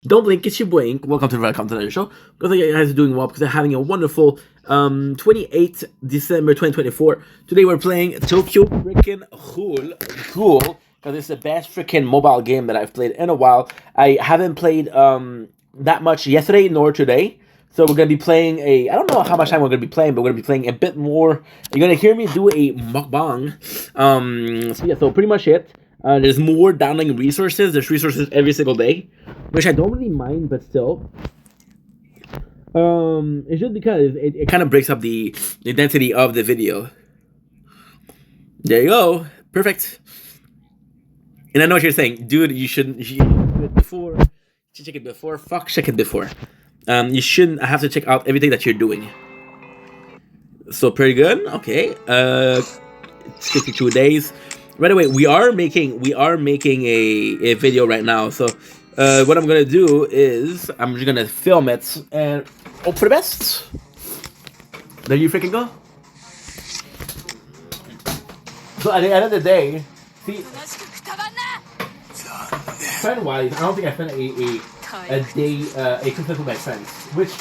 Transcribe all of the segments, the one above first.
Don't blink, it's your boy. Welcome to the Content Show. Because you guys are doing well because they're having a wonderful 28th December 2024. Today we're playing Tokyo freaking Ghoul. Because it's the best freaking mobile game that I've played in a while. I haven't played that much yesterday nor today. So we're going to be playing I don't know how much time we're going to be playing, but we're going to be playing a bit more. You're going to hear me do a mukbang. So pretty much it. There's more downloading resources. There's resources every single day, which I don't really mind, but still. It's just because it kind of breaks up the density of the video. There you go. Perfect. And I know what you're saying. Dude, you should do it before. You should check it before. Fuck, check it before. You shouldn't have to check out everything that you're doing. So pretty good. Okay. 52 days. By the way, we are making a video right now. So what I'm gonna do is I'm just gonna film it and hope for the best. There you freaking go. So at the end of the day, see, friend-wise, I don't think I spent a day a Christmas with my friends. Which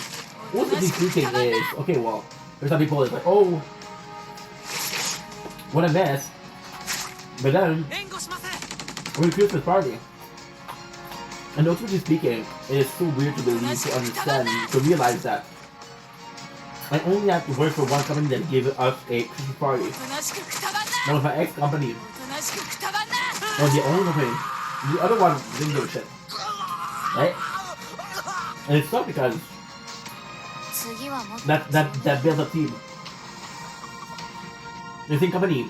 what the thinking is, okay, well, there's some people that's like, oh, what a mess. But then, we're a Christmas party. And ultimately speaking, it is so weird to believe, to understand, to realize that I only have to work for one company that gave us a Christmas party. That was my ex-company. That was the only company. The other one didn't give a shit. Right? And it's tough because that builds a team. The same company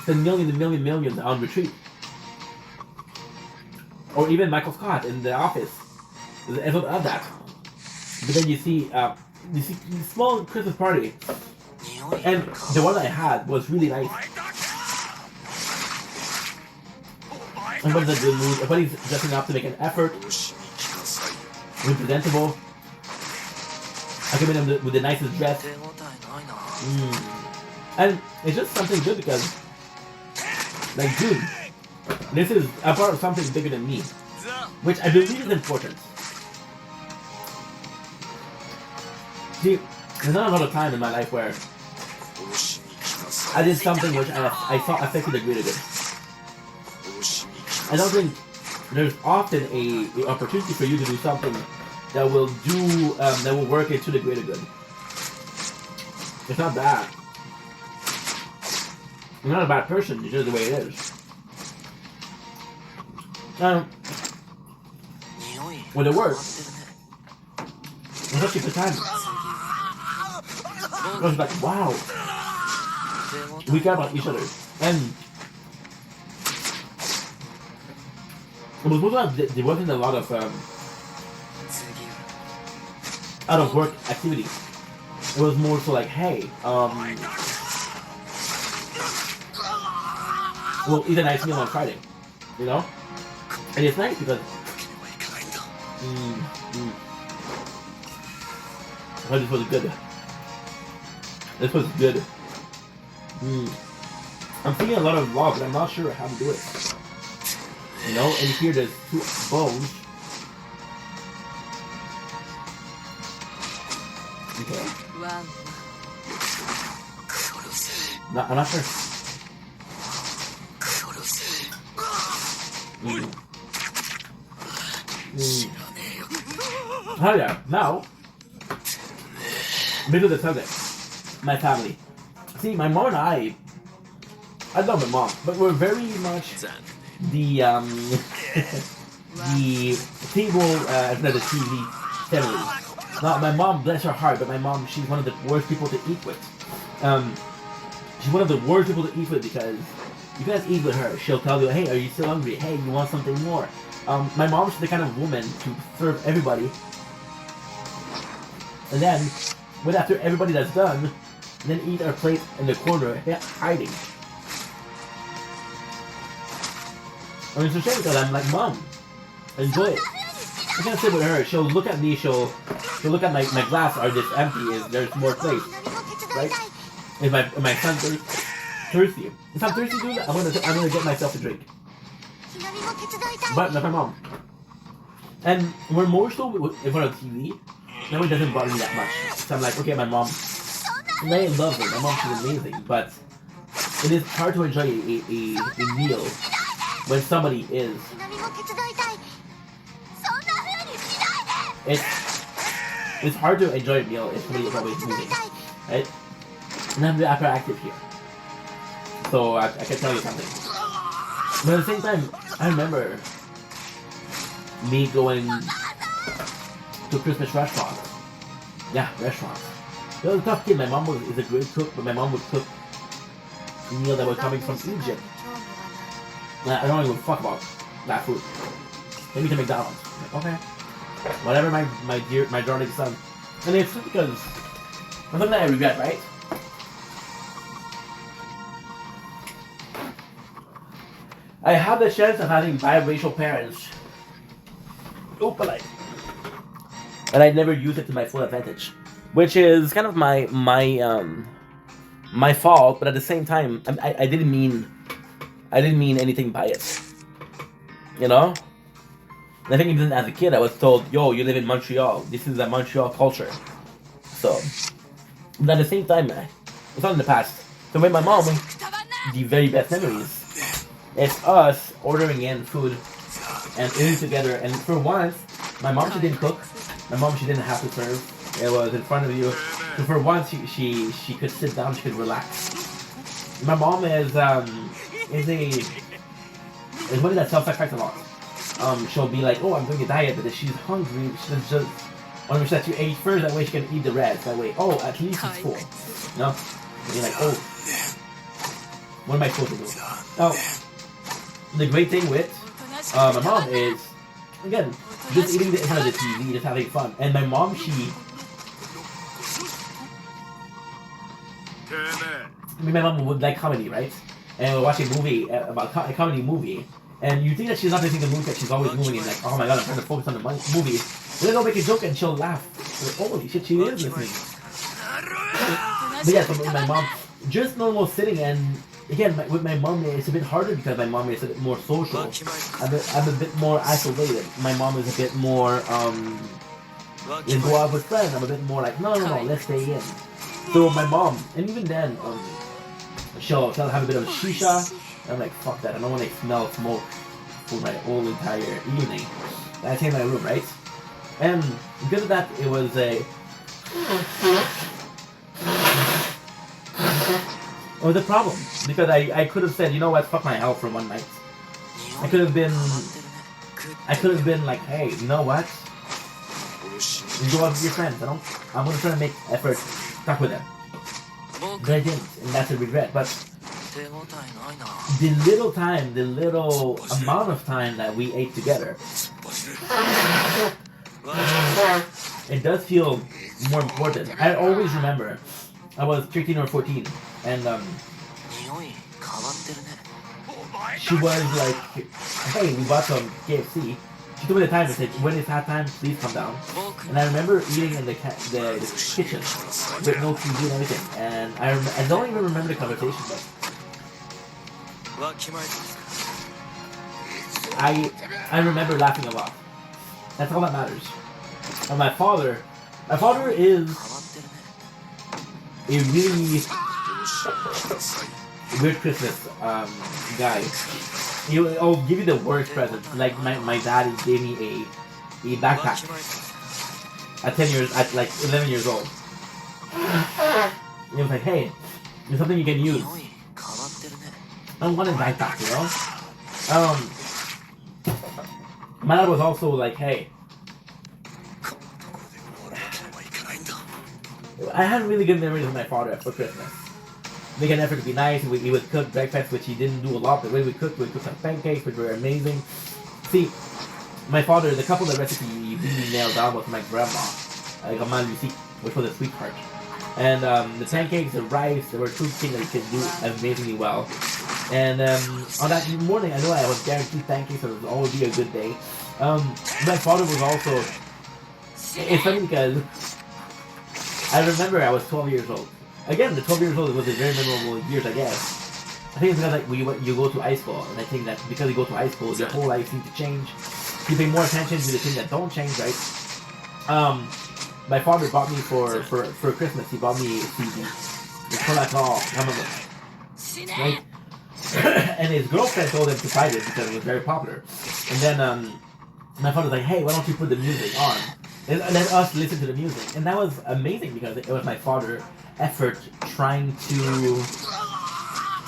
spend millions on retreat. Or even Michael Scott in The Office. There's an episode of that. But then you see small Christmas party. And the one I had was really nice. Everybody's in a good mood. Everybody's dressing up to make an effort. We're presentable. I come in with the nicest dress. And it's just something good because, like, dude, this is a part of something bigger than me, which I believe is important. See, there's not a lot of time in my life where I did something which I thought affected the greater good. I don't think there's often a opportunity for you to do something that will work into the greater good. It's not bad. You're not a bad person, it's just the way it is. When it works, it's such a good time. I was like, wow, we care about each other. And there wasn't a lot of out of work activity. It was more so like, hey, we'll eat a nice meal on Friday, you know? And it's nice because oh, this was good. This was good. I'm feeling a lot of love, but I'm not sure how to do it. You know, and here there's two bones. Okay. No, I'm not sure. Oh yeah, now, middle of the subject, my family. See, my mom and I love my mom, but we're very much the the table, the TV family. Now, my mom, bless her heart, but my mom, she's one of the worst people to eat with. She's one of the worst people to eat with because you guys eat with her, she'll tell you, hey, are you still hungry? Hey, you want something more? My mom's the kind of woman to serve everybody. And then, when after everybody that's done, then eat our plate in the corner, hiding. I mean, it's a shame because I'm like, Mom, enjoy it. I can't sit with her. She'll look at me, she'll look at my glass, are this empty? Is there's more plate? Right? Is my son thirsty? If I'm thirsty, dude, I'm gonna get myself a drink. But not my mom. And we're more so in front of TV. Now it doesn't bother me that much. So I'm like, okay, my mom, I love her. My mom, she's amazing. But it is hard to enjoy a meal when somebody is. It's hard to enjoy a meal if somebody is always moving, right? And I'm hyperactive here, so I can tell you something. But at the same time, I remember me going to Christmas restaurants. Yeah, restaurants. I was a tough kid. My mom is a great cook, but my mom would cook a meal that was coming from Egypt. I don't even fuck about that food. Maybe to McDonald's. Okay. Whatever, my darling son. And it's because something that I regret, right? I have the chance of having biracial parents. And I never use it to my full advantage, which is kind of my fault. But at the same time, I didn't mean anything by it. You know. I think even as a kid, I was told, "Yo, you live in Montreal. This is a Montreal culture." So, but at the same time, it's not in the past. So with my mom, the very best memories. It's us ordering in food and eating together. And for once, my mom, she didn't cook. My mom, she didn't have to serve. It was in front of you. So for once, she could sit down. She could relax. My mom is one that self-sacrifices a lot. She'll be like, "Oh, I'm doing a diet," but if she's hungry, she'll just want to make sure that you ate first. That way, she can eat the rest. That way, oh, at least it's full. You know? And you're like, oh, what am I supposed to do? Now, the great thing with my mom is, again, just eating in front of the TV, just having fun. And my mom, my mom would like comedy, right? And we'll watch a movie about a comedy movie. And you think that she's not listening to the movie, that she's always moving and like, oh my god, I'm trying to focus on the movie. And then they'll make a joke and she'll laugh. Like, holy shit, she is listening. But yeah, so with my mom, just normal sitting, and again, with my mom, it's a bit harder because my mom is a bit more social. I'm a bit more isolated. My mom is a bit more, you go out with friends. I'm a bit more like, no, let's stay in. So my mom, and even then, she'll have a bit of shisha. I'm like, fuck that, I don't want to smell smoke for my whole entire evening. I stay in my room, right? And because of that, it was a problem. Because I could have said, you know what, fuck my health for one night. I could have been like, hey, you know what? You go out with your friends, I'm gonna try to make effort talk with them. But I didn't, and that's a regret. But the little amount of time that we ate together, it does feel more important. I always remember, I was 13 or 14, and she was like, hey, we bought some KFC. She told me the time and said, when it's half time, please come down. And I remember eating in the kitchen with no TV and everything. And I don't even remember the conversation, but I remember laughing a lot. That's all that matters. And my father is a really weird Christmas guy. I'll give you the worst present. Like my dad gave me a backpack at 11 years old. He was like, hey, there's something you can use. I don't want a backpack, you know? My dad was also like, hey, I had really good memories with my father for Christmas. Make an effort to be nice. He would cook breakfast, which he didn't do a lot. The way we cooked some pancakes, which were amazing. See, my father, the couple of recipe he really nailed down was my grandma, Grandma Lucie, which was a sweetheart. And the pancakes, the rice, there were two things that he could do amazingly well. And on that morning, I knew I was guaranteed pancakes, so it would always be a good day. My father was also... It's funny because I remember I was 12 years old. Again, the 12 years old was a very memorable years, I guess. I think it's because like you go to high school, and I think that because you go to high school, your whole life seems to change. You pay more attention to the things that don't change, right? My father bought me for Christmas. He bought me a CD. It's called right? And his girlfriend told him to buy it because it was very popular. And then my father was like, "Hey, why don't you put the music on and let us listen to the music?" And that was amazing because it was my father's effort trying to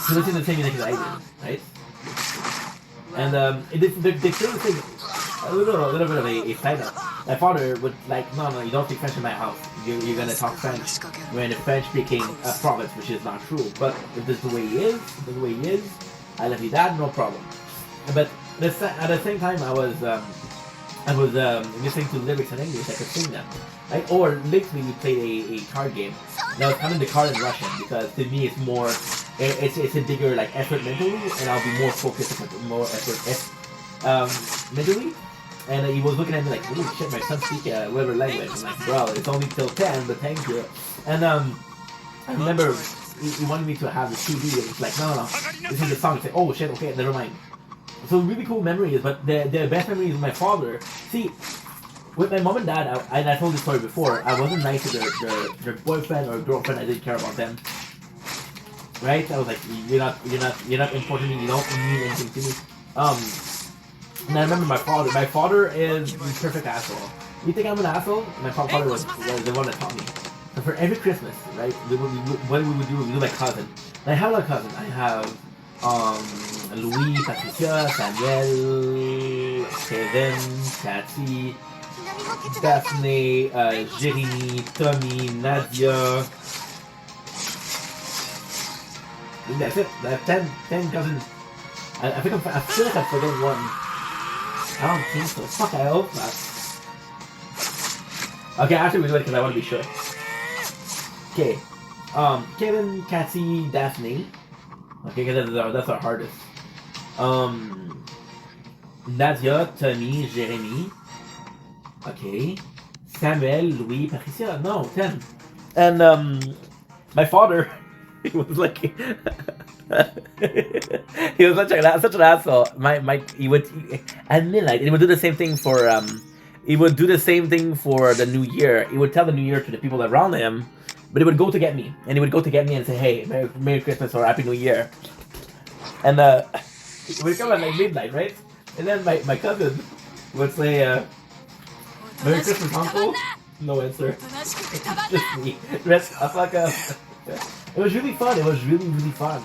listen to the same music as I did, right? And the crazy thing, a little bit of a side note. My father would like, no, you don't speak French in my house. You're gonna talk French. We're in a French-speaking province, which is not true. But if this is the way he is, I love you, Dad, no problem. But at the same time, I was listening to lyrics in English. I could sing them, right? Or literally, we played a card game. Now it's counting the card in Russian because to me it's more, it's a bigger like effort mentally, and I'll be more focused, more effort mentally. And he was looking at me like, "Holy shit, my son speaks whatever language." I'm like, "Bro, it's only till 10, but thank you." And I remember he wanted me to have the CD. It was like, no, this is the song. It's like, oh shit, okay, never mind. So really cool memories, but the best memories with my father. See, with my mom and dad, I told this story before. I wasn't nice to their boyfriend or girlfriend. I didn't care about them. Right? I was like, you're not important to me. You don't mean anything to me. And I remember my father. My father is the perfect asshole. You think I'm an asshole? My father was the one that taught me. So for every Christmas, right, what we would do like cousin. And I have a cousin. I have Louis, Patricia, Samuel, Kevin, Cathy, Daphne, Jeremy, Tommy, Nadia. That's it. I have 10 cousins. I feel like I've forgotten one. I don't think so. Fuck, I hope not. Okay, actually we do it because I want to be sure. Okay. Kevin, Cassie, Daphne. Okay, because that's our hardest. Nadia, Tommy, Jeremy. Okay. Samuel, Louis, Patricia. No, 10. And my father, he was like he was such an asshole. He would at midnight. He would do the same thing for He would do the same thing for the New Year. He would tell the New Year to the people around him, but he would go to get me, and he would go to get me and say, "Hey, Merry Christmas or Happy New Year," and it would come at like midnight, right? And then my cousin would say, "Merry Christmas, Uncle." No answer. Just me. Rest fuck up. It was really fun. It was really fun.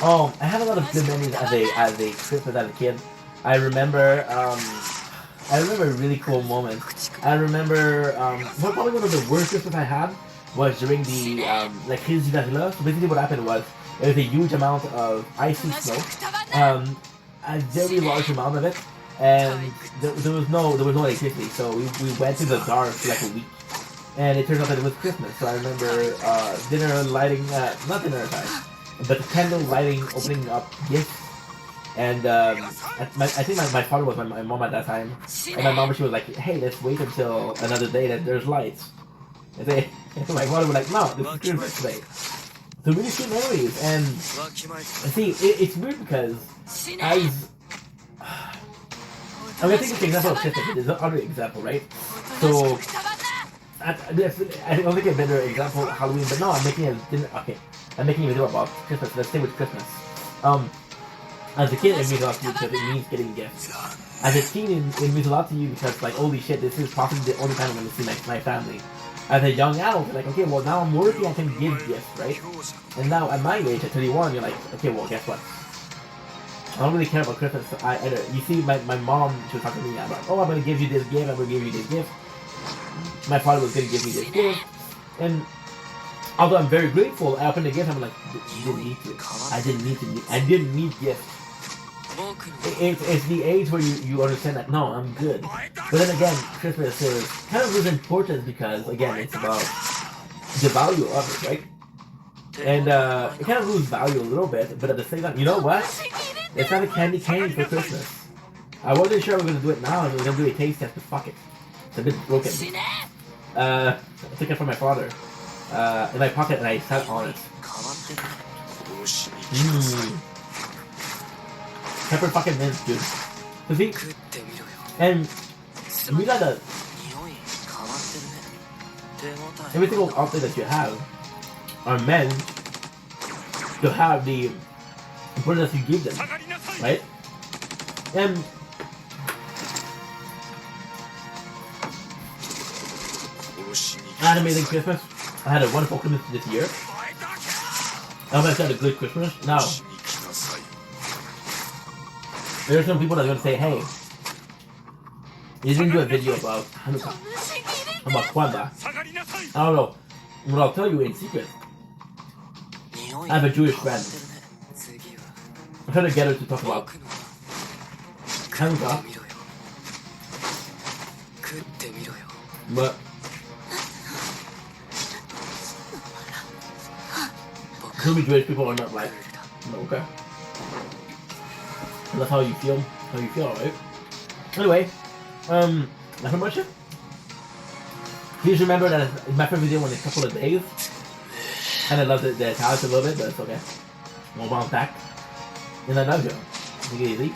I had a lot of good memories as a Christmas as a kid. I remember a really cool moment. I remember probably one of the worst Christmas I had was during the like crise d'hiver. So basically, what happened was there was a huge amount of icy snow, a very large amount of it, and there was no electricity. So we went in the dark for like a week. And it turns out that it was Christmas, so I remember dinner lighting, not dinner time, but candle lighting, opening up gifts. And I think my father was my mom at that time. And my mom, she was like, "Hey, let's wait until another day that there's lights." And my father was like, "No, this is Christmas today." So really sweet memories. And see, it's weird because I'm going to take this example of Christmas, but there's another example, right? So I don't think a better example of Halloween, but no, I'm making a video about Christmas. Let's stay with Christmas. As a kid, it means a lot to you because it means getting gifts. As a teen, it means a lot to you because, like, holy shit, this is possibly the only time I'm going to see my family. As a young adult, you're like, okay, well, now I'm working, I can give gifts, right? And now, at my age, at 31, you're like, okay, well, guess what? I don't really care about Christmas either. You see, my mom, she was talking to me about, oh, I'm going to give you this gift, I'm going to give you this gift. My father was going to give me this gift. And although I'm very grateful, I opened the gift, I'm like, you didn't need to. I didn't need gifts. It's the age where you understand that, no, I'm good. But then again, Christmas is kind of loses importance because, again, it's about the value of it, right? And it kind of loses value a little bit, but at the same time, you know what? It's not a candy cane for Christmas. I wasn't sure I was going to do it now, I was going to do a taste test, but fuck it. It's a bit broken. I took it from my father in my pocket and I sat on it. Pepper fucking mint, dude. So see, And we gotta every single outfit that you have are meant to have the importance you give them, right? And I had an amazing Christmas. I had a wonderful Christmas this year. I hope I had a good Christmas. Now, there are some people that are going to say, hey, you didn't do a video about Hanukkah, about Kwanzaa. I don't know. But I'll tell you in secret. I have a Jewish friend. I'm trying to get her to talk about Hanukkah. But so many Jewish people are not like, okay. And that's how you feel, right? Anyway, nothing much. Please remember that it's my first video in a couple of days. And I love the italics a little bit, but it's okay. We'll bounce back. And I love you. Take it easy.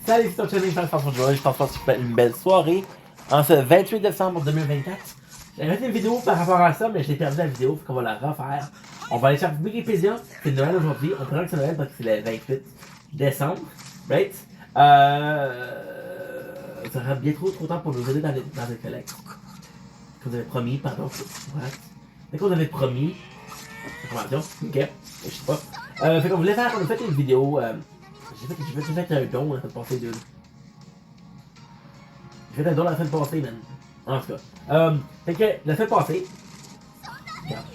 Salut, c'est Tony, je pense que tu fais une belle soirée en ce 28 décembre 2024. J'avais fait une vidéo par rapport à ça, mais j'ai perdu la vidéo, donc on va la refaire. On va aller sur Wikipédia, c'est Noël aujourd'hui, on prétend que c'est Noël parce que c'est le 28 décembre, right? Ça sera bien trop tard pour nous aider dans les collectes. Comme vous avez promis, pardon, voilà. C'est qu'on avait promis, information, ok, je sais pas. Fait qu'on voulait faire, on a fait une vidéo, j'ai fait un don la semaine passée, dude. J'ai fait un don la semaine passée, man. En tout cas. Fait que la semaine passée. Regarde.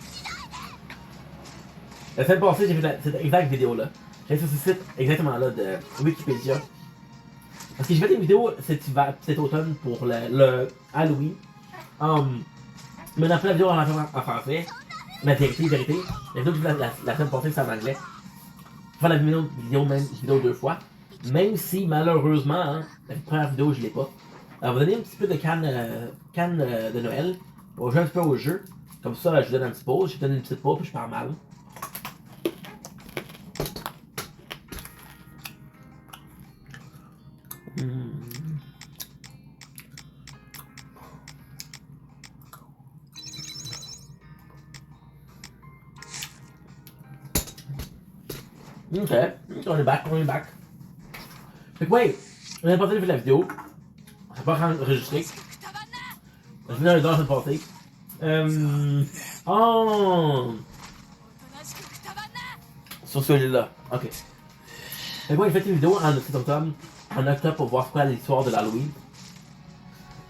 La semaine passée, j'ai fait cette exacte vidéo là. J'ai fait sur ce site exactement là de Wikipédia. Parce que j'ai fait une vidéo cet automne pour le Halloween. Mais après la vidéo en français. La vérité. La vidéo la semaine passée, c'est en anglais. Je vais faire la vidéo deux fois. Même si malheureusement, hein, la première vidéo je l'ai pas. On va donner un petit peu de canne de Noël. On va jouer un petit peu au jeu. Comme ça, je vous donne un petit pause. Je vous donne une petite pause puis je pars mal. Ok, on est back. Fait que ouais, on a passé la vidéo. On s'est pas enregistré. Je venais un don la semaine passée. Oh! Sur celui-là, ok. Fait que ouais, j'ai fait une vidéo en octobre pour voir quoi l'histoire de l'Halloween.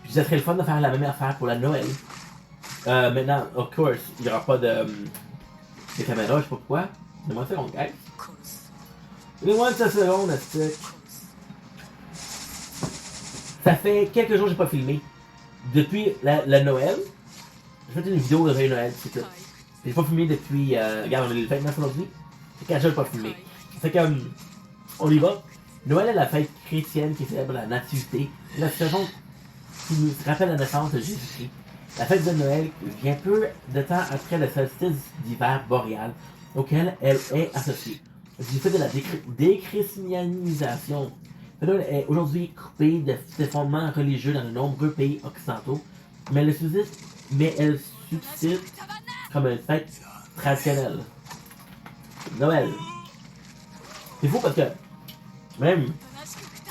Puis ça serait le fun de faire la même affaire pour la Noël. Maintenant, of course, il n'y aura pas de caméra, je sais pas pourquoi. Donne-moi une seconde, guys. Donne-moi une seconde, stick. Ça fait quelques jours que j'ai pas filmé. Depuis la Noël, j'ai fait une vidéo de Noël, c'est tout. J'ai pas filmé depuis, regarde, on est le 29 aujourd'hui. C'est 4 jours que j'ai pas filmé. Fait que, on y va. Noël est la fête chrétienne qui célèbre la nativité. La saison qui nous rappelle la naissance de Jésus-Christ. La fête de Noël vient peu de temps après le solstice d'hiver boréal auquel elle est associée. du fait de la déchristianisation. Fedora est aujourd'hui coupée de ses fondements religieux dans de nombreux pays occidentaux, mais elle subsiste comme une fête traditionnelle. Noël. C'est fou parce que même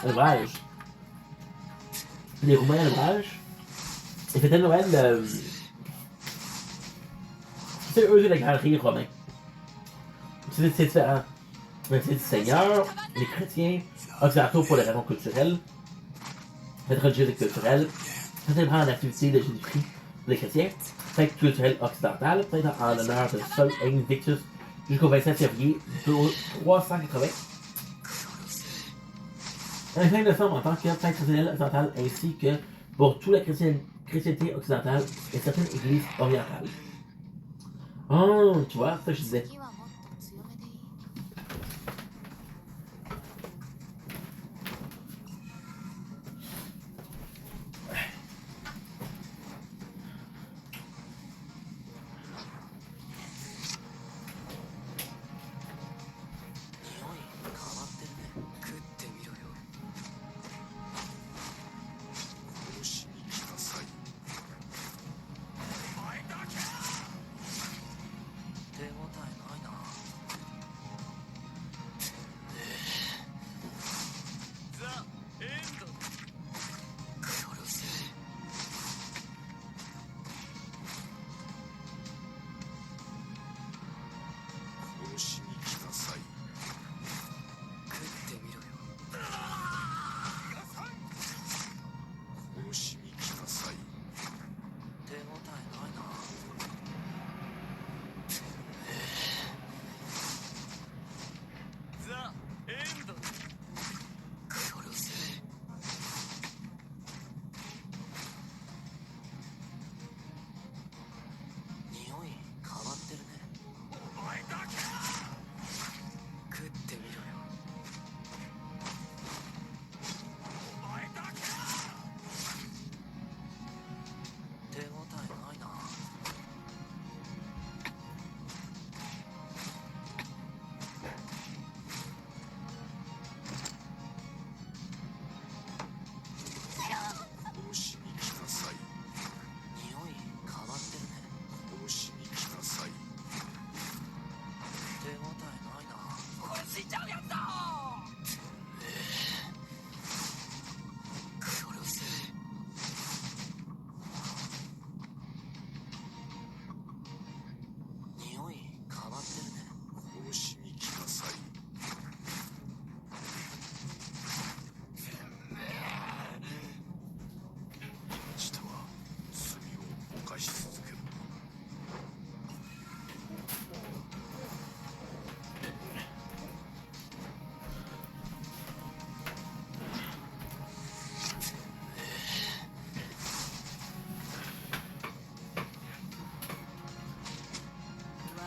l'ouvrage, les Roumains à l'ouvrage, ils fêtaient Noël. C'est eux les galeries romains. C'est différent. Mais c'est du Seigneur, les chrétiens occidentaux pour des raisons culturelles, fêtes religieuses et culturelles, célébrant l'activité de Jésus-Christ pour les chrétiens, fête culturelle occidentale, fête en l'honneur de Sol Invictus jusqu'au 27 février 380. Un 5 décembre en tant que fête traditionnelle occidentale ainsi que pour toute la chrétienté occidentale et certaines églises orientales. Oh, tu vois, ça je disais.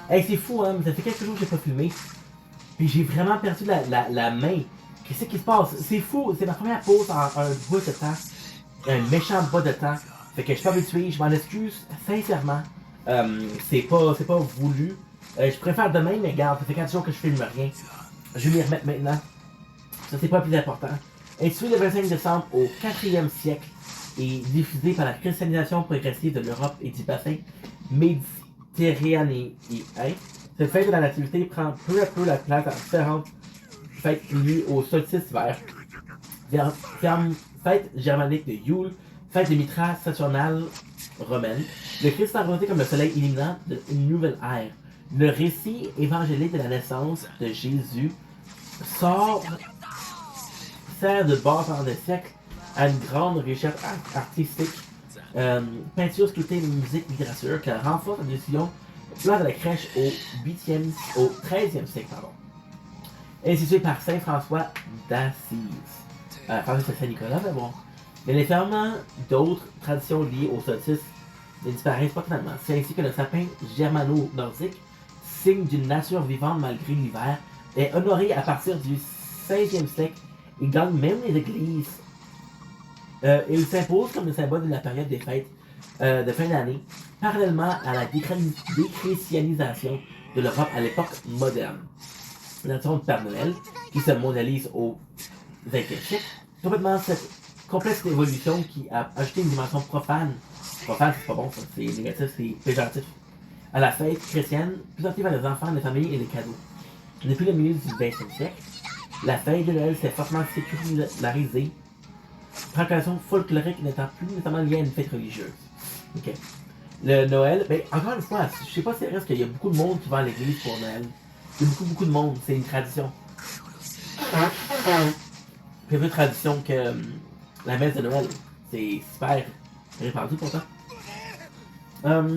Hey, c'est fou, hein, mais ça fait quelques jours que j'ai pas filmé. Puis j'ai vraiment perdu la main. Qu'est-ce qui se passe? C'est fou, c'est ma première pause en un bout de temps. Un méchant bout de temps. Fait que je suis pas habitué, je m'en excuse sincèrement. C'est pas voulu. Je préfère demain, mais regarde, ça fait 4 jours que je filme rien. Je vais m'y remettre maintenant. Ça, c'est pas le plus important. Intitulé le 25 décembre au 4e siècle et diffusé par la christianisation progressive de l'Europe et du bassin méditerranéen. Cette fête de la nativité prend peu à peu la place à différentes fêtes liées au solstice d'hiver. Fête germanique de Yule, fête de Mitra saturnale romaine. Le Christ est représenté comme le soleil illuminant d'une nouvelle ère. Le récit évangélique de la naissance de Jésus sert de base pendant des siècles à une grande richesse artistique, peinture, sculptée, musique, littérature, qui renforce la décision place de la crèche au 13e siècle. Instituée par Saint François d'Assise. François de Saint-Nicolas, mais bon. Mais les ferments d'autres traditions liées au solstice ne disparaissent pas totalement. C'est ainsi que le sapin germano-nordique, signe d'une nature vivante malgré l'hiver, est honoré à partir du 16e siècle et gagne même les églises. Il s'impose comme le symbole de la période des fêtes de fin d'année, parallèlement à la déchristianisation de l'Europe à l'époque moderne. la tradition de Père Noël qui se mondialise au 20e siècle. Complètement cette complexe évolution qui a ajouté une dimension profane. Profane, c'est pas bon, ça, c'est négatif, c'est péjoratif. À la fête chrétienne, plus active vers les enfants, les familles et les cadeaux. Depuis le milieu du 20e siècle, la fête de Noël s'est fortement sécularisée, translation folklorique n'étant plus nécessairement liée à une fête religieuse. Okay. Le Noël, ben, encore une fois, je sais pas si c'est vrai qu'il y a beaucoup de monde qui va à l'église pour Noël. Il y a beaucoup de monde, c'est une tradition. Plus de tradition que la messe de Noël. C'est super répandu pourtant. Selon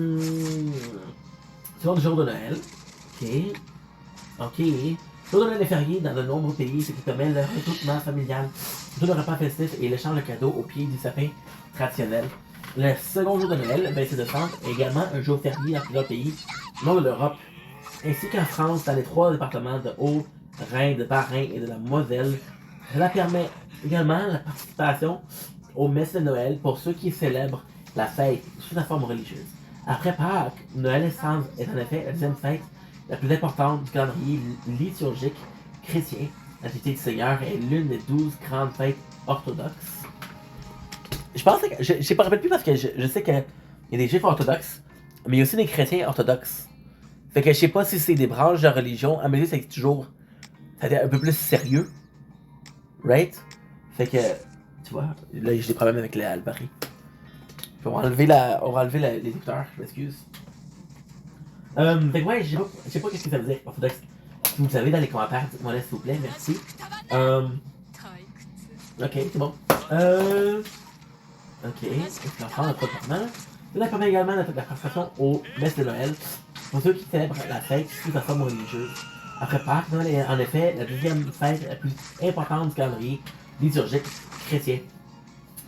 le jour de Noël. Ok. Ok. Le jour de Noël est férié dans de nombreux pays, ce qui permet le regroupement familial, tout le repas festif et l'échange de cadeaux au pied du sapin traditionnel. Le second jour de Noël, 26 décembre, est également un jour férié dans plusieurs pays, non de l'Europe, ainsi qu'en France, dans les 3 départements de Haut-Rhin, de Bas-Rhin et de la Moselle. Cela permet également la participation aux messes de Noël pour ceux qui célèbrent la fête sous la forme religieuse. Après Pâques, Noël est en effet la deuxième fête la plus importante du calendrier liturgique chrétien. La Nativité du Seigneur est l'une des 12 grandes fêtes orthodoxes. Je pense que. Je ne me rappelle plus parce que je sais qu'il y a des juifs orthodoxes, mais il y a aussi des chrétiens orthodoxes. Fait que je sais pas si c'est des branches de religion. À mes yeux, c'est toujours. Ça a été un peu plus sérieux. Right? Fait que. Tu vois, là j'ai des problèmes avec le baril. On va enlever les écouteurs, je m'excuse. Fait que ouais, je sais pas qu'est-ce que ça veut dire orthodoxe. Si vous le savez dans les commentaires, dites-moi là s'il vous plaît, merci. Ok, c'est bon. Ok, l'enfant n'a pas de parlement. Cela permet également la participation aux messes de Noël pour ceux qui célèbrent la fête sous sa forme religieuse. Après Pâques, Noël est en effet la deuxième fête la plus importante du calendrier liturgique chrétien.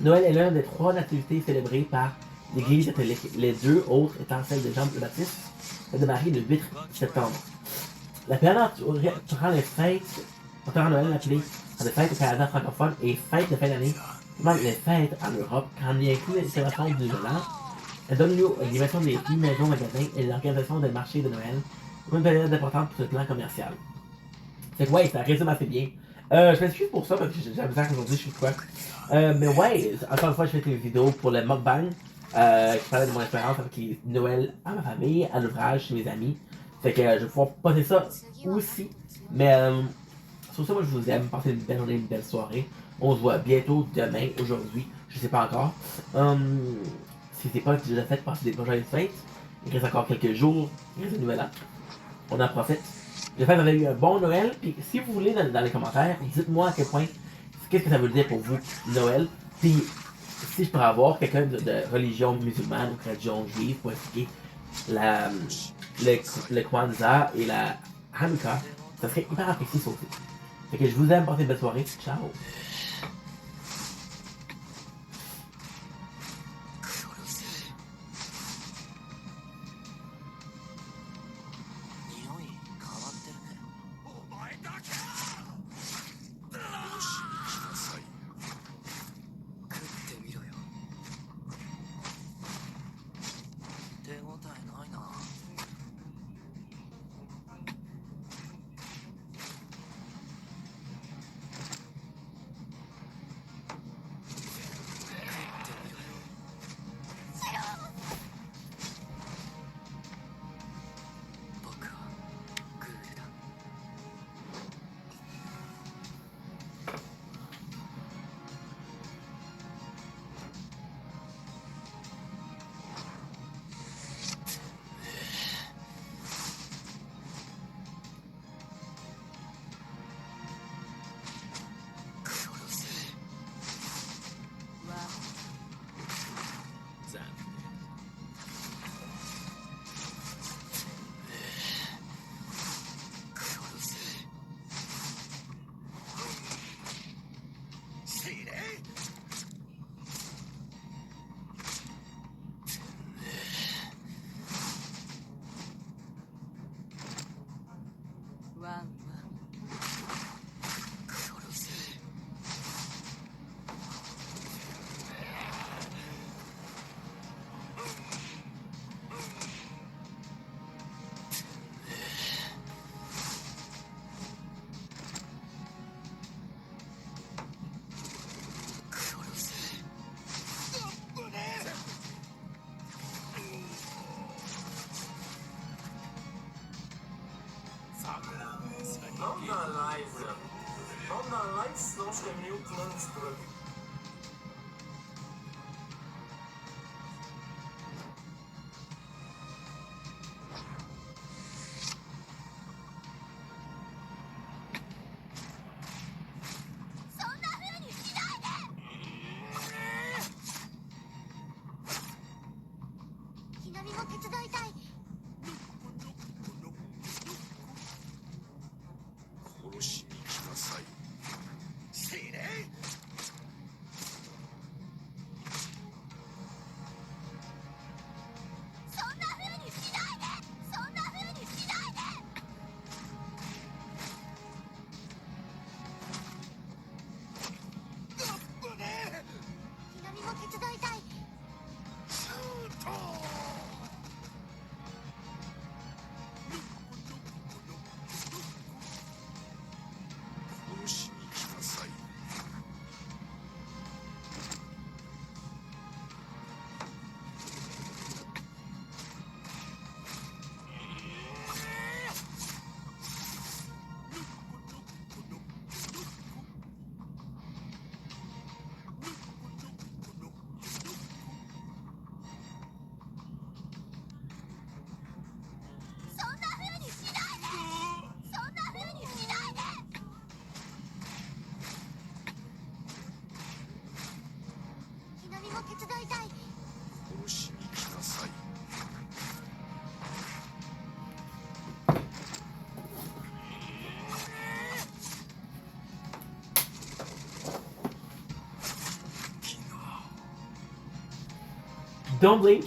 Noël est l'un des 3 nativités célébrées par l'Église catholique, les 2 autres étant celles de Jean le Baptiste et de Marie le 8 septembre. La période durant les fêtes, entourant Noël appelée des fêtes au Canada francophone et fêtes de fin d'année, même les fêtes en Europe, quand on y inclut les célébrations du Nouvel An, elle donne lieu à l'animation des rues, maisons, magasins et l'organisation des marchés de Noël, une période importante pour le plan commercial. Fait que ouais, ça résume assez bien. Je m'excuse pour ça parce que j'ai l'impression qu'aujourd'hui je suis quoi. Mais ouais, encore une fois, je fais une vidéo pour le mukbang qui parlait de mon expérience avec les Noël à ma famille, à l'ouvrage, chez mes amis. Fait que je vais pouvoir poster ça aussi. Mais sur ça, moi je vous aime. Passez une belle journée, une belle soirée. On se voit bientôt, demain, aujourd'hui. Je sais pas encore. Si c'est pas déjà fait, passez des bonnes fêtes. Il reste encore quelques jours. Il reste un nouvel an. On en profite. J'espère que vous avez eu un bon Noël. Puis si vous voulez dans les commentaires, dites-moi à quel point, qu'est-ce que ça veut dire pour vous, Noël. Puis si je pourrais avoir quelqu'un de religion musulmane ou religion juive pour expliquer le Kwanzaa et la Hanukkah, ça serait hyper apprécié ça aussi. Fait que je vous aime, passez une belle soirée. Ciao! Don't blink.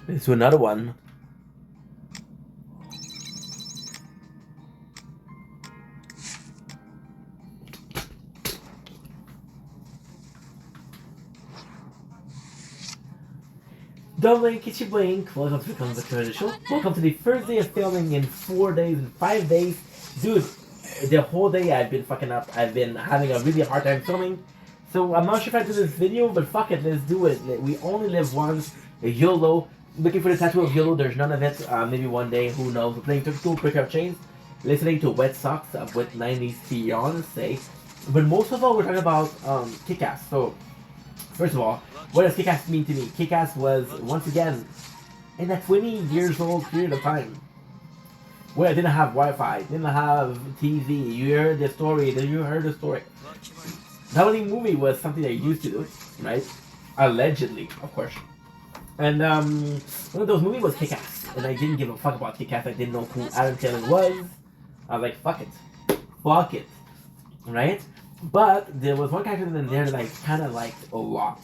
Let's do another one. Don't blink, it's your blink. Welcome to the show. Welcome to the first day of filming in 4 days and 5 days. Dude, the whole day I've been fucking up. I've been having a really hard time filming. So I'm not sure if I do this video, but fuck it, let's do it. We only live once. YOLO. Looking for the tattoo of YOLO, there's none of it. Maybe one day, who knows. We're playing Took Two Quick Up Chains. Listening to Wet Socks with 90s fiance. But most of all, we're talking about Kick-Ass. So, first of all, what does Kick-Ass mean to me? Kick-Ass was, once again, in a 20 years old period of time, where I didn't have Wi-Fi, didn't have TV, you heard the story, That only movie was something that you used to do, right? Allegedly, of course. And one of those movies was Kick-Ass, and I didn't give a fuck about Kick-Ass, I didn't know who Adam Taylor was. I was like, fuck it, right? But there was one character in there that I kind of liked a lot.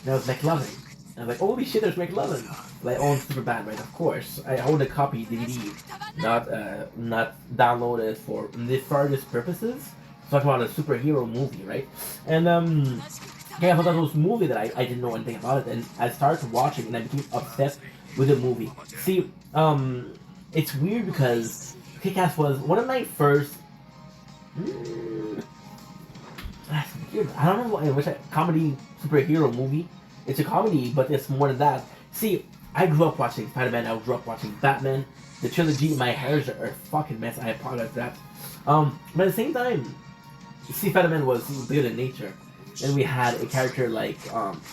That was McLovin. And I was like, holy shit, there's McLovin. But I own Superbad, right? Of course. I own a copy DVD, not downloaded for nefarious purposes. Talking about a superhero movie, right? And yeah, I thought that was a movie that I didn't know anything about it, and I started watching, and I became obsessed with the movie. See, it's weird because Kick-Ass was one of my first. I don't know which comedy superhero movie. It's a comedy, but it's more than that. See, I grew up watching Spider-Man. I grew up watching Batman. The trilogy. My hairs are a fucking mess. I apologize for that. But at the same time, see, Spider-Man was good in nature, and we had a character like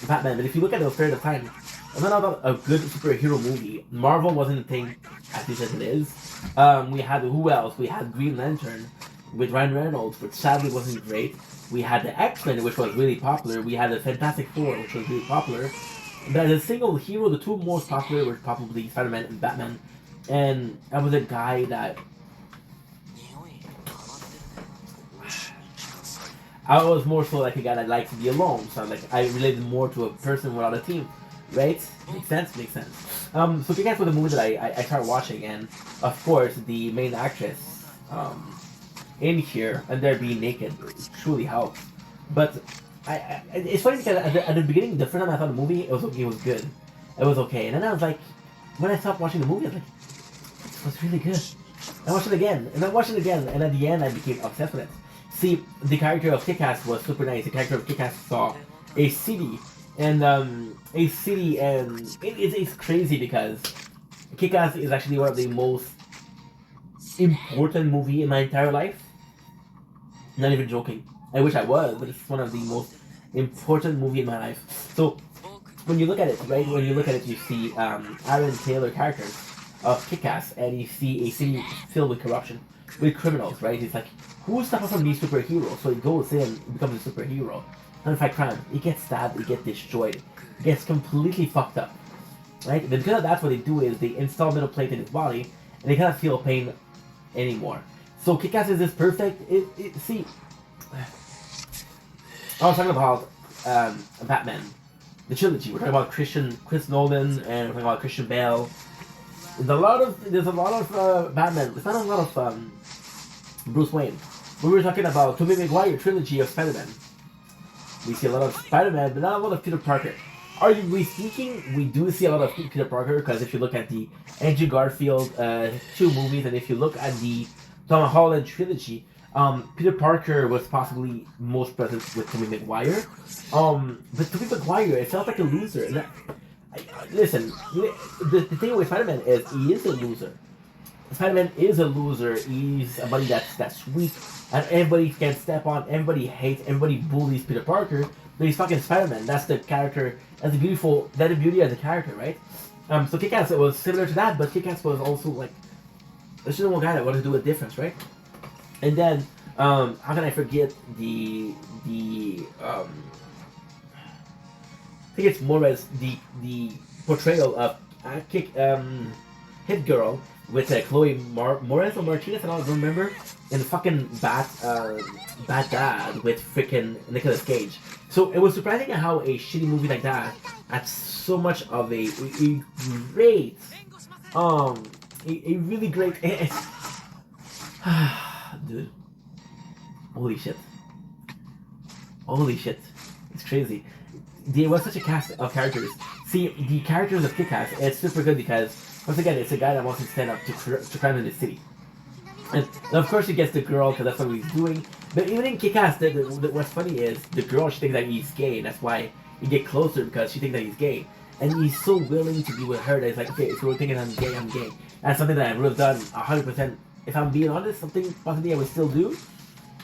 Batman. But if you look at the period of time, I'm not about a good superhero movie. Marvel wasn't a thing as you said it is. We had who else? We had Green Lantern with Ryan Reynolds, which sadly wasn't great. We had the X-Men, which was really popular. We had the Fantastic Four, which was really popular. But as a single hero, the two most popular were probably Spider-Man and Batman. And I was a guy that I was more so like a guy that liked to be alone. So I related more to a person without a team, right? Makes sense. So Kick-Ass was a movie that I started watching, and of course the main actress in here and there being naked truly helps. But it's funny because at the beginning, the first time I saw the movie, it was okay, it was good, it was okay, and then I was like, when I stopped watching the movie, I was like, what the was really good. I watched it again, and I watched it again, and at the end I became obsessed with it. See, the character of Kick-Ass was super nice. The character of Kick-Ass saw a city, and it's crazy because Kick-Ass is actually one of the most important movie in my entire life. Not even joking. I wish I was, but it's one of the most important movie in my life. So when you look at it, right? When you look at it, you see Aaron Taylor characters of Kick-Ass, and you see a city filled with corruption, with criminals, right? It's like, who's stopping from being superhero? So he goes in and becomes a superhero. And fight crime. He gets stabbed, he gets destroyed, he gets completely fucked up, right? But because of that, what they do is they install metal plate in his body, and he cannot feel pain anymore. So Kick-Ass is this perfect. See, I was talking about Batman, the trilogy. We're talking about Chris Nolan, and we're talking about Christian Bale. There's a lot of Batman. There's not a lot of Bruce Wayne. We were talking about Tobey Maguire trilogy of Spider-Man. We see a lot of Spider-Man, but not a lot of Peter Parker. Arguably speaking, we do see a lot of Peter Parker, because if you look at the Andrew Garfield 2 movies, and if you look at the Tom Holland trilogy, Peter Parker was possibly most present with Tobey Maguire. But Tobey Maguire, it felt like a loser. And listen, the thing with Spider-Man is he is a loser. Spider-Man is a loser. He's a buddy that's weak, and everybody can step on. Everybody hates. Everybody bullies Peter Parker. But he's fucking Spider-Man. That's the character. That's the beauty of the character, right? So Kick-Ass, it was similar to that, but Kick-Ass was also like a normal guy that wanted to do a difference, right? And then how can I forget the I think it's more as the portrayal of Hit Girl with Chloe Moretz or Martinez, I don't remember, and the fucking Bad Dad with freaking Nicolas Cage. So it was surprising how a shitty movie like that had so much of a great, a really great, dude, holy shit, it's crazy. There was such a cast of characters. See, the characters of Kick-Ass, it's super good because, once again, it's a guy that wants to stand up to crime in the city. And of course he gets the girl, because that's what he's doing. But even in Kick-Ass, what's funny is, the girl, she thinks that he's gay, and that's why he get closer, because she thinks that he's gay. And he's so willing to be with her that he's like, okay, if you're thinking I'm gay, I'm gay. That's something that I would have done 100%. If I'm being honest, something possibly I would still do.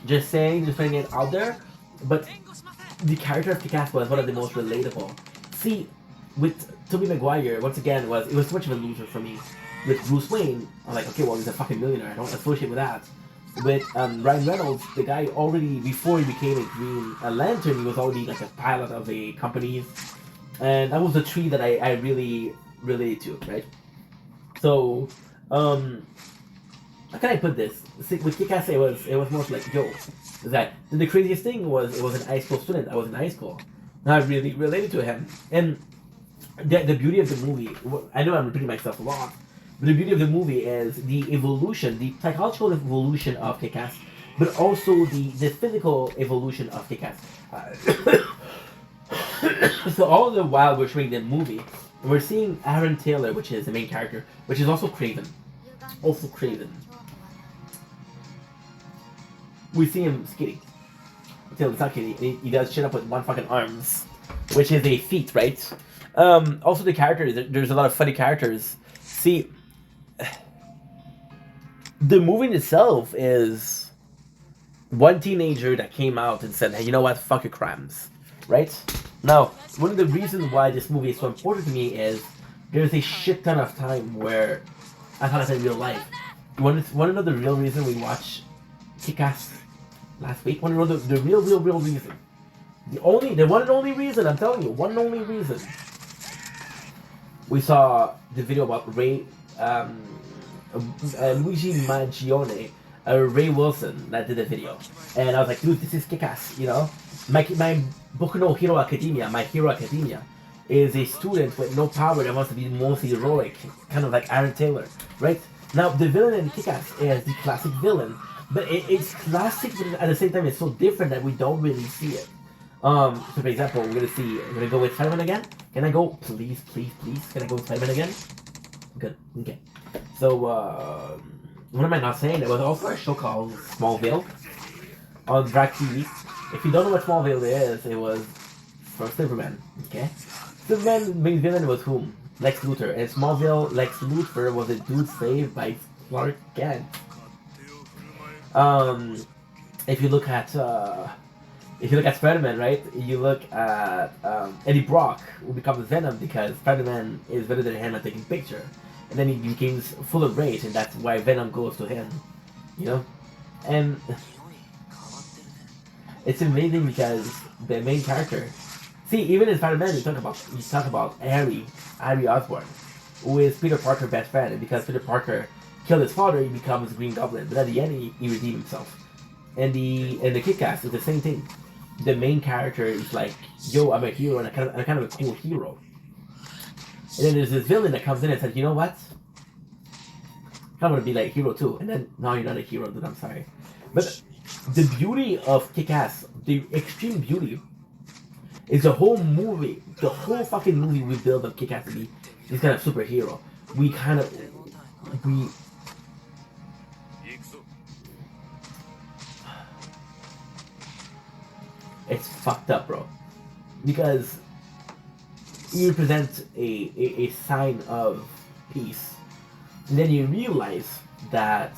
Just saying, just putting it out there. But the character of Kick-Ass was one of the most relatable. See, with Tobey Maguire, once again, it was too much of a loser for me. With Bruce Wayne, I'm like, okay, well, he's a fucking millionaire. I don't associate with that. With Ryan Reynolds, the guy already, before he became a Green Lantern, he was already like a pilot of a company. And that was the tree that I really related to, right? So, how can I put this? See, with Kick-Ass, it was more like, yo, that the craziest thing was, it was an high school student. I was in high school. And I really related to him. And the beauty of the movie, I know I'm repeating myself a lot, but the beauty of the movie is the evolution, the psychological evolution of Kick-Ass, but also the physical evolution of Kick-Ass. So all the while we're showing the movie, we're seeing Aaron Taylor, which is the main character, which is also Craven. We see him skating. Until it's not kidding. He does shit up with one fucking arms, which is a feat, right? Also the characters, there's a lot of funny characters. See, the movie in itself is one teenager that came out and said, hey, you know what, fuck your crimes, right? Now, one of the reasons why this movie is so important to me is there's a shit ton of time where I thought I said real life. Want to know the real reason we watched Kick-Ass last week? Want to know the real reason? The one and only reason, I'm telling you, one and only reason. We saw the video about Luigi Maggione, Ray Wilson that did the video, and I was like, dude, this is Kick-Ass, you know? My Boku no Hero Academia, My Hero Academia, is a student with no power that wants to be most heroic, kind of like Aaron Taylor, right? Now, the villain in Kick-Ass is the classic villain, but it's classic, but at the same time, it's so different that we don't really see it. So for example, we're gonna go with Spider-Man again. Can I go, please? Can I go with Spider-Man again? Good. Okay. So, what am I not saying? There was also a show called Smallville on Drag TV. If you don't know what Smallville is, it was from Superman. Okay. Superman's main villain was whom? Lex Luthor. And Smallville, Lex Luthor was a dude saved by Clark Kent. If you look at Spider-Man, right? You look at Eddie Brock, who becomes Venom because Spider-Man is better than him at taking picture, and then he becomes full of rage, and that's why Venom goes to him. You know, and it's amazing because the main character. See, even in Spider-Man, you talk about Harry Osborn, who is Peter Parker's best friend, and because Peter Parker killed his father, he becomes Green Goblin. But at the end, he redeemed himself. And the Kick-Ass is the same thing. The main character is like, yo, I'm a hero, and I'm kind of a cool hero. And then there's this villain that comes in and says, you know what? I want to be like a hero too. And then, no, you're not a hero, dude, I'm sorry. But the beauty of Kick-Ass, the extreme beauty, is the whole movie, the whole fucking movie we build up Kick-Ass to be this kind of superhero. It's fucked up, bro. Because you represent a sign of peace. And then you realize that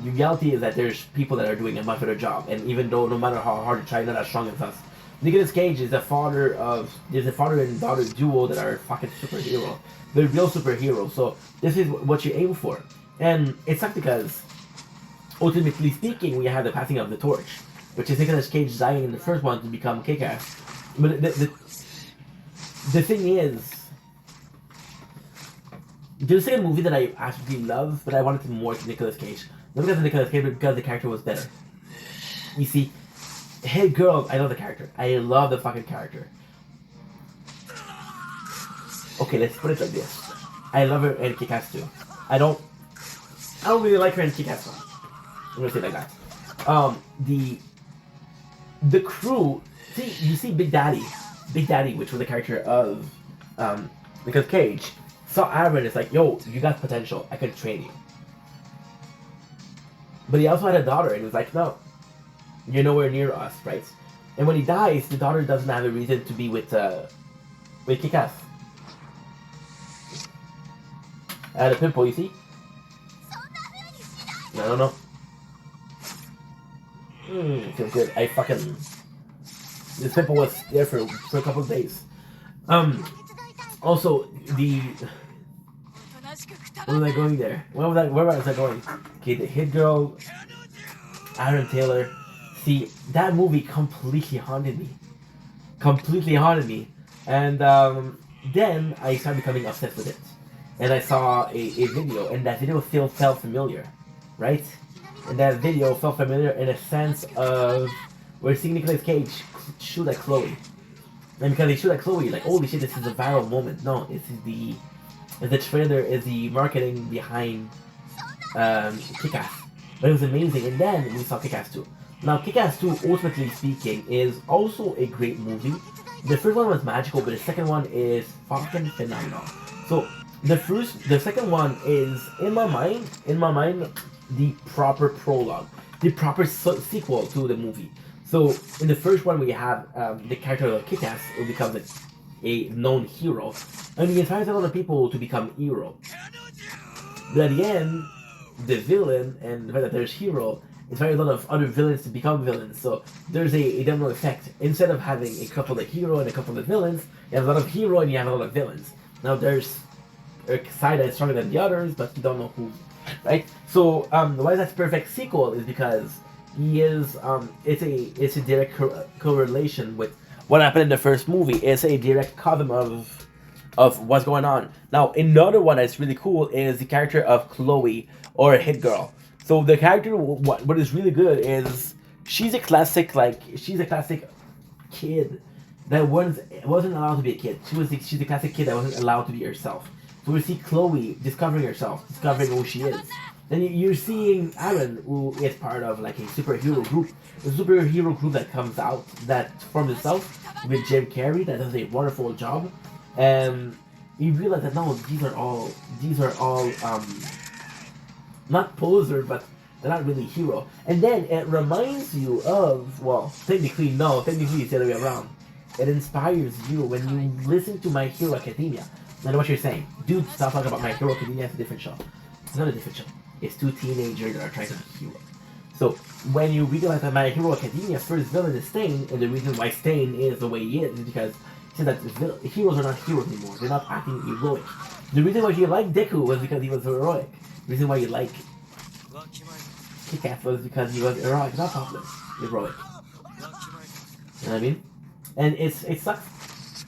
the reality is that there's people that are doing a much better job. And even though no matter how hard you try, you're not as strong as us. Nicolas Cage is there's a father and daughter duo that are fucking superhero. They're real superheroes. So this is what you aim for. And it sucks because ultimately speaking, we have the passing of the torch, which is Nicolas Cage dying in the first one to become Kick-Ass. But the thing is, there's a second movie that I absolutely love, but I wanted more to Nicolas Cage. Not because of Nicolas Cage, but because the character was better. You see, Hey Girl, I love the character. I love the fucking character. Okay, let's put it like this. I love her in Kick-Ass too. I don't really like her in Kick-Ass 1. I'm gonna say it like that. The crew. See, you see Big Daddy, which was the character of Nicolas Cage, saw Aaron. It's like, yo, you got potential. I could train you. But he also had a daughter, and he was like, no, you're nowhere near us, right? And when he dies, the daughter doesn't have a reason to be with Kick-Ass. I had a pimple, you see? I don't know. Feels good. This pimple was there for a couple of days. Also, where was I going there? Where was I going? Okay, the Hit Girl, Aaron Taylor. See, that movie completely haunted me. And then I started becoming obsessed with it. And I saw a video, and that video still felt familiar, right? And that video felt familiar in a sense of we're seeing Nicolas Cage shoot at Chloe. And because they shoot at Chloe, like, holy shit, this is a viral moment. No, it's the trailer, is the marketing behind Kick-Ass. But it was amazing. And then we saw Kick-Ass 2. Now, Kick-Ass 2, ultimately speaking, is also a great movie. The first one was magical, but the second one is fucking phenomenal. So, the second one is, in my mind, the proper prologue, the proper sequel to the movie. So in the first one, we have the character of Kick-Ass, who becomes a known hero, and he inspires a lot of people to become hero. But at the end, the villain and the fact that there's hero inspires a lot of other villains to become villains. So there's a domino effect. Instead of having a couple of hero and a couple of villains, you have a lot of hero and you have a lot of villains. Now there's a side that is stronger than the others, but you don't know who, right? So why that's perfect sequel is because he is it's a direct correlation with what happened in the first movie. It's a direct column of what's going on. Now another one that's really cool is the character of Chloe, or Hit Girl. So the character, what is really good is she's a classic kid that wasn't allowed to be a kid. She's a classic kid that wasn't allowed to be herself. So we see Chloe discovering herself, discovering who she is. Then you're seeing Aaron, who is part of like a superhero group, a superhero group that comes out that forms itself with Jim Carrey that does a wonderful job, and you realize that no, these are all not poser, but they're not really hero. And then it reminds you of, well, technically no, technically it's the other way around. It inspires you when you listen to My Hero Academia. I know what you're saying, dude. Stop talking about My Hero Academia. It's a different show. It's not a different show. It's two teenagers that are trying to be heroes. So when you realize that My Hero Academia's first villain is Stain, and the reason why Stain is the way he is because he said that heroes are not heroes anymore. They're not acting heroic. The reason why you like Deku was because he was heroic. The reason why you like Kick-Ass was because he was heroic, not popular. Heroic. You know what I mean? And it sucks.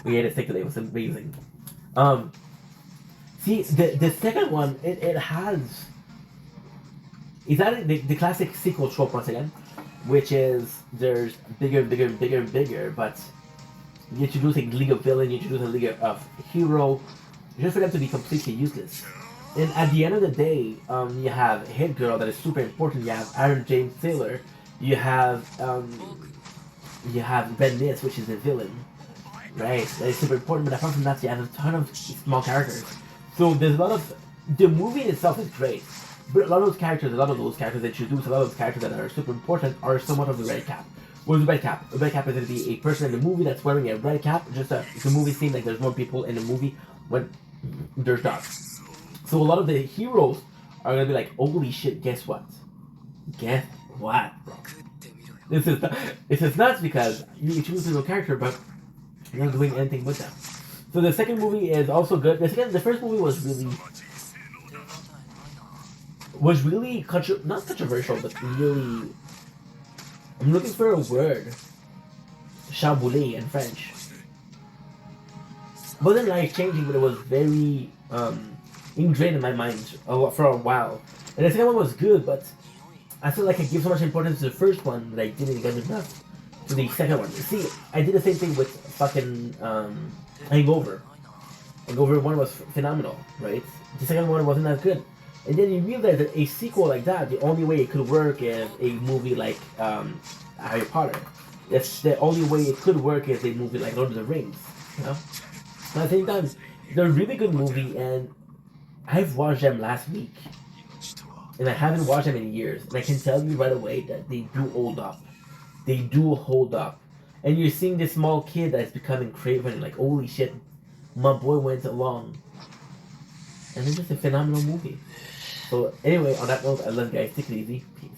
We had a stick today. It was amazing. See, the second one, it has... Is that the classic sequel trope once again? Which is, there's bigger, bigger, bigger, bigger, but you introduce a league of villain, you introduce a league of hero, just for them to be completely useless. And at the end of the day, you have Hit Girl that is super important. You have Aaron James Taylor. You have Red Mist, which is the villain, right? That is super important. But apart from that, you have a ton of small characters. So there's a lot of the movie itself is great, but a lot of those characters introduce a lot of those characters that are super important are somewhat of the red cap. What is the red cap? The red cap is going to be a person in the movie that's wearing a red cap. Just it's a movie scene like there's more people in the movie when there's not. So a lot of the heroes are gonna be like, holy shit, guess what? Guess what, bro? This is nuts because you choose a character, but you're not doing anything with them. So the second movie is also good. The first movie was really not controversial, but really. I'm looking for a word. Chamboulé in French. It wasn't life changing, but it was very ingrained in my mind for a while. And the second one was good, but I feel like I give so much importance to the first one that I didn't give enough to the second one. See, I did the same thing with fucking Hangover. Hangover 1 was phenomenal, right? The second one wasn't as good. And then you realize that a sequel like that, the only way it could work is a movie like Harry Potter. That's the only way it could work is a movie like Lord of the Rings, you know? But at the same time, they're a really good movie, and I've watched them last week, and I haven't watched them in years, and I can tell you right away that they do hold up. They do hold up. And you're seeing this small kid that's becoming craven, and like, holy shit, my boy went along. And it's just a phenomenal movie. So anyway, on that note, I love you guys. Take it easy. Peace.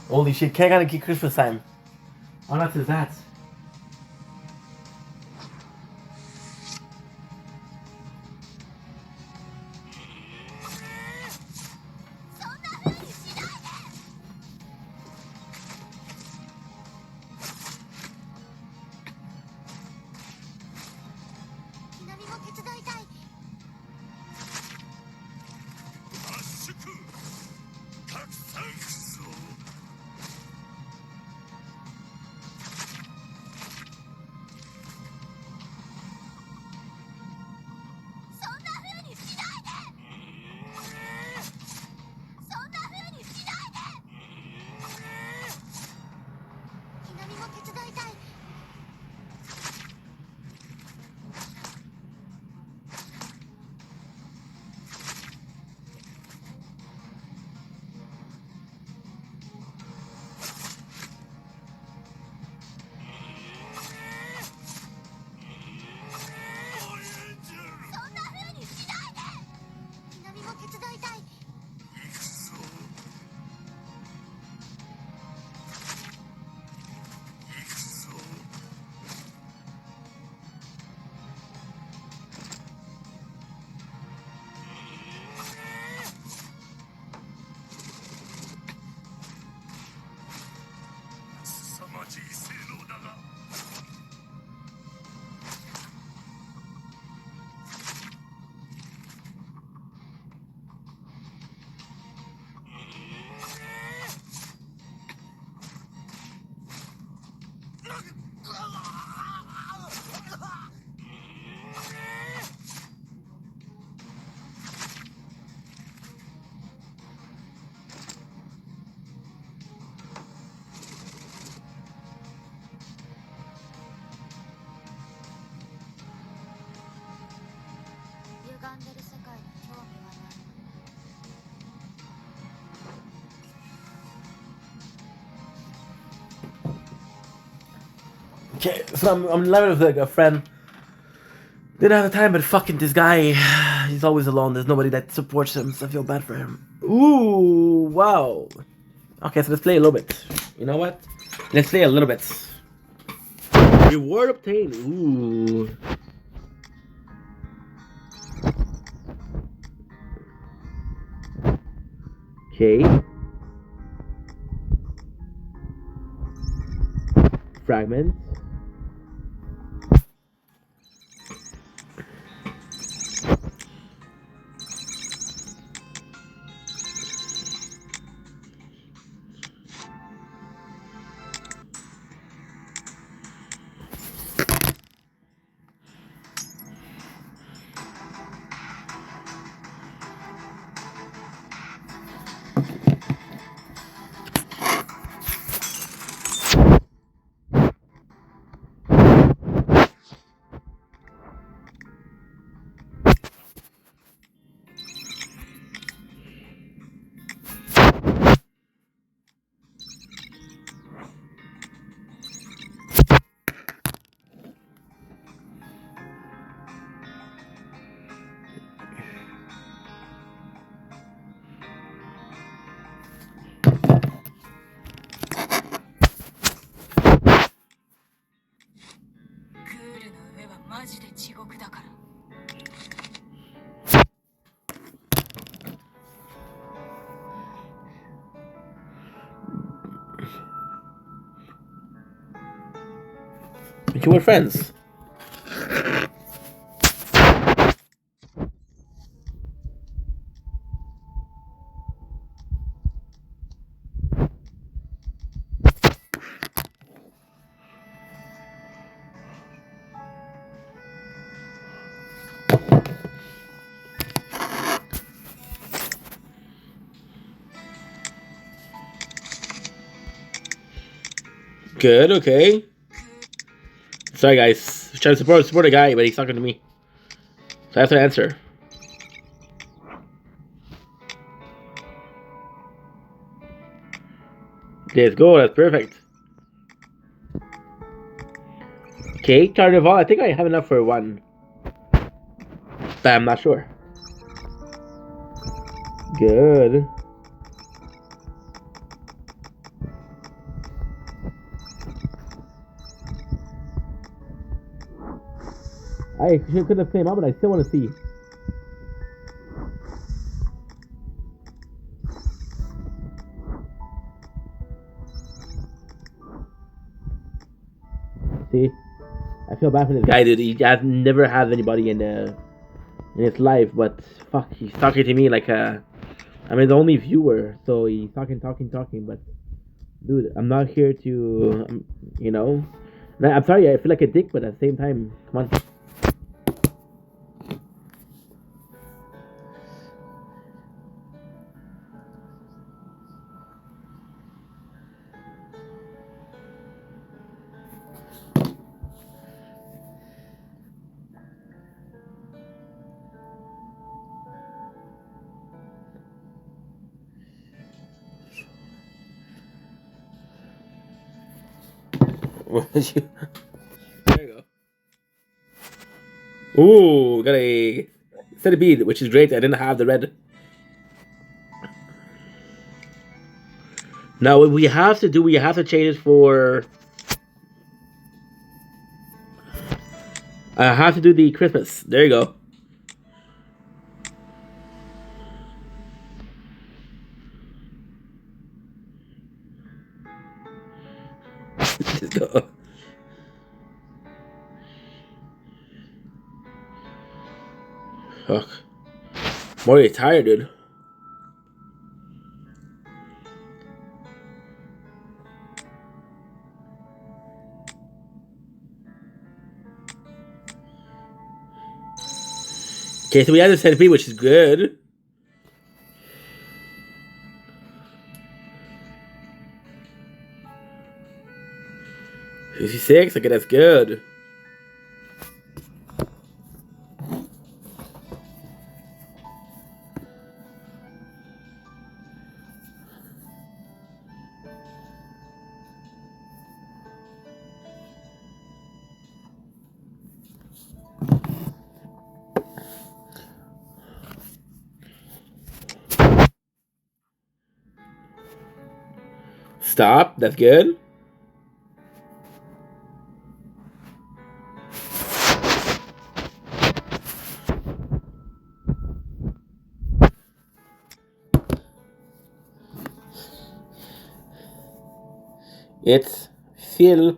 Holy shit, can't gotta get Christmas time. How nuts is that? Okay, so I'm in love with like a friend. Didn't have the time, but fucking this guy, he's always alone. There's nobody that supports him, so I feel bad for him. Ooh, wow. Okay, so let's play a little bit. You know what? Let's play a little bit. Reward obtained. Ooh. Okay. Fragment. But you were friends. Good, okay. Sorry, guys. Trying to support a guy, but he's talking to me. So I have to answer. Let's go. That's perfect. Okay, Carnival. I think I have enough for one. But I'm not sure. Good. I could have played him out, but I still want to see. See, I feel bad for this guy, dude. He has never had anybody in his life, but fuck, he's talking to me like a. I mean, the only viewer, so he's talking. But dude, I'm not here to, you know. I'm sorry, I feel like a dick, but at the same time, come on. There you go. Ooh, got a set of bead, which is great. I didn't have the red. Now what we have to do, we have to change it for. I have to do the Christmas. There you go. Let's go. Fuck. More tired, dude. Okay, so we have the centipede, which is good. 56, okay, that's good. Stop. That's good. It's fill.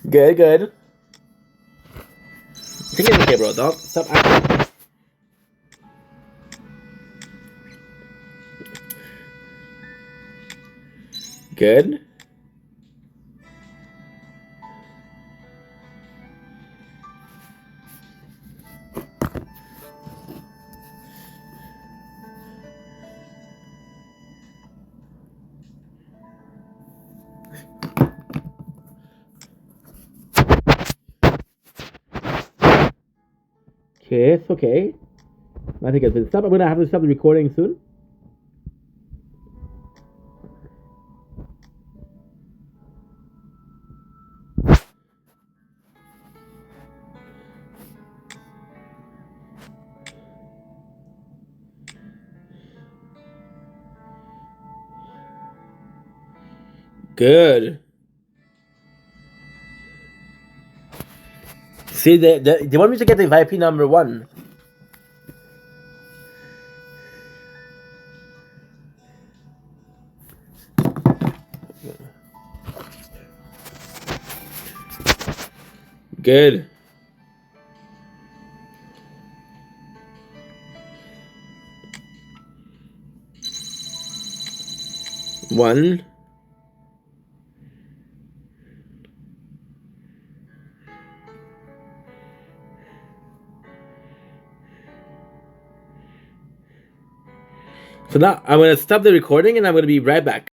Good, good. I think it's okay, bro. Don't stop acting. Good. Okay, it's okay. I think it's been stopped. I'm gonna have to stop the recording soon. Good. See, they want me to get the VIP number 1. Good. One. So now I'm gonna stop the recording and I'm gonna be right back.